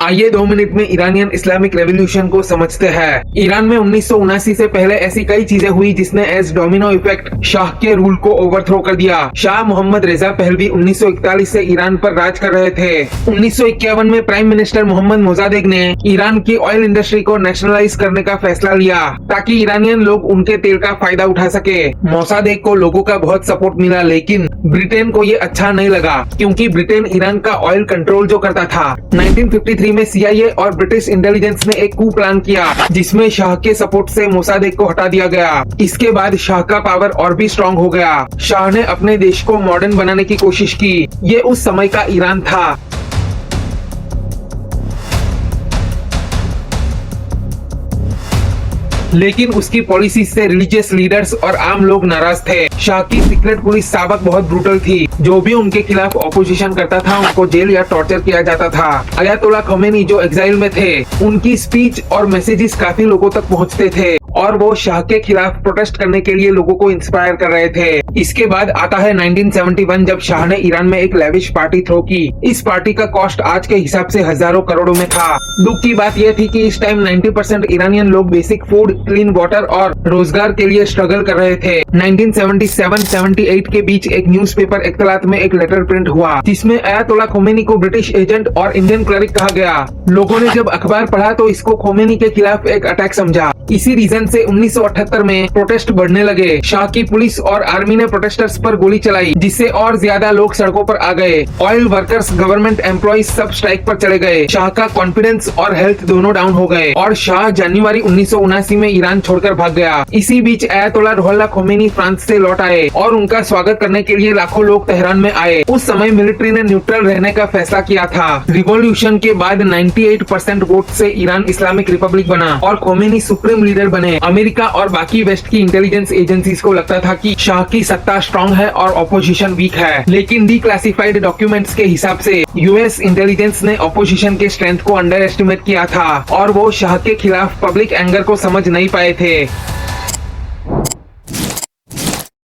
आइए 2 मिनट में Iranian Islamic revolution को समझते हैं। ईरान में 1979 से पहले ऐसी कई चीजें हुई जिसने एज डोमिनो इफेक्ट शाह के रूल को ओवरथ्रो कर दिया। शाह मोहम्मद रेजा पहलवी 1941 से ईरान पर राज कर रहे थे। 1951 में प्राइम मिनिस्टर मोहम्मद मोजादेक ने ईरान की ऑयल इंडस्ट्री को नेशनलाइज करने का फैसला लिया ताकि ईरानियन लोग उनके तेल का फायदा उठा सके। मोसादेक को लोगों का बहुत सपोर्ट मिला, लेकिन ब्रिटेन को ये अच्छा नहीं लगा क्योंकि ब्रिटेन ईरान का ऑयल कंट्रोल जो करता था। 1953 में CIA और ब्रिटिश इंटेलिजेंस ने एक कू प्लान किया जिसमें शाह के सपोर्ट से मोसादेक को हटा दिया गया। इसके बाद शाह का पावर और भी स्ट्रॉन्ग हो गया। शाह ने अपने देश को मॉडर्न बनाने की कोशिश की। ये उस समय का ईरान था। लेकिन उसकी पॉलिसी से रिलीजियस लीडर्स और आम लोग नाराज थे। शाह की सीक्रेट पुलिस साबक बहुत ब्रूटल थी। जो भी उनके खिलाफ ऑपोजिशन करता था उनको जेल या टॉर्चर किया जाता था। अयातोला खोमेनी जो एग्जाइल में थे, उनकी स्पीच और मैसेजेस काफी लोगों तक पहुंचते थे और वो शाह के खिलाफ प्रोटेस्ट करने के लिए लोगों को इंस्पायर कर रहे थे। इसके बाद आता है 1971 जब शाह ने ईरान में एक लेविश पार्टी थ्रो की। इस पार्टी का कॉस्ट आज के हिसाब से हजारों करोड़ों में था। दुख की बात यह थी कि इस टाइम 90% ईरानियन लोग बेसिक फूड, क्लीन वाटर और रोजगार के लिए स्ट्रगल कर रहे थे। 1977-78 के बीच एक न्यूज़पेपर इख्तलात में एक लेटर प्रिंट हुआ जिसमें अयातोला खोमेनी को ब्रिटिश एजेंट और इंडियन क्लरिक कहा गया। लोगों ने जब अखबार पढ़ा तो इसको खोमेनी के खिलाफ एक अटैक समझा। इसी रीजन से 1978 में प्रोटेस्ट बढ़ने लगे। शाह की पुलिस और आर्मी ने प्रोटेस्टर्स पर गोली चलाई जिससे और ज्यादा लोग सड़कों पर आ गए। ऑयल वर्कर्स, गवर्नमेंट एम्प्लॉइज सब स्ट्राइक पर चले गए। शाह का कॉन्फिडेंस और हेल्थ दोनों डाउन हो गए और शाह जनवरी 1979 में ईरान छोड़कर भाग गया। इसी बीच अयातोला रुहुल्लाह खोमेनी फ्रांस से लौट आए और उनका स्वागत करने के लिए लाखों लोग तेहरान में आए। उस समय मिलिट्री ने न्यूट्रल रहने का फैसला किया था। रिवॉल्यूशन के बाद 98% वोट से ईरान इस्लामिक रिपब्लिक बना और खोमेनी सुप्रीम लीडर बने। अमेरिका और बाकी वेस्ट की इंटेलिजेंस एजेंसीज को लगता था कि शाह की सत्ता स्ट्रॉन्ग है और ऑपोजिशन वीक है, लेकिन डिक्लासिफाइड डॉक्यूमेंट्स के हिसाब से यूएस इंटेलिजेंस ने ऑपोजिशन के स्ट्रेंथ को अंडर एस्टिमेट किया था और वो शाह के खिलाफ पब्लिक एंगर को समझ नहीं पाए थे।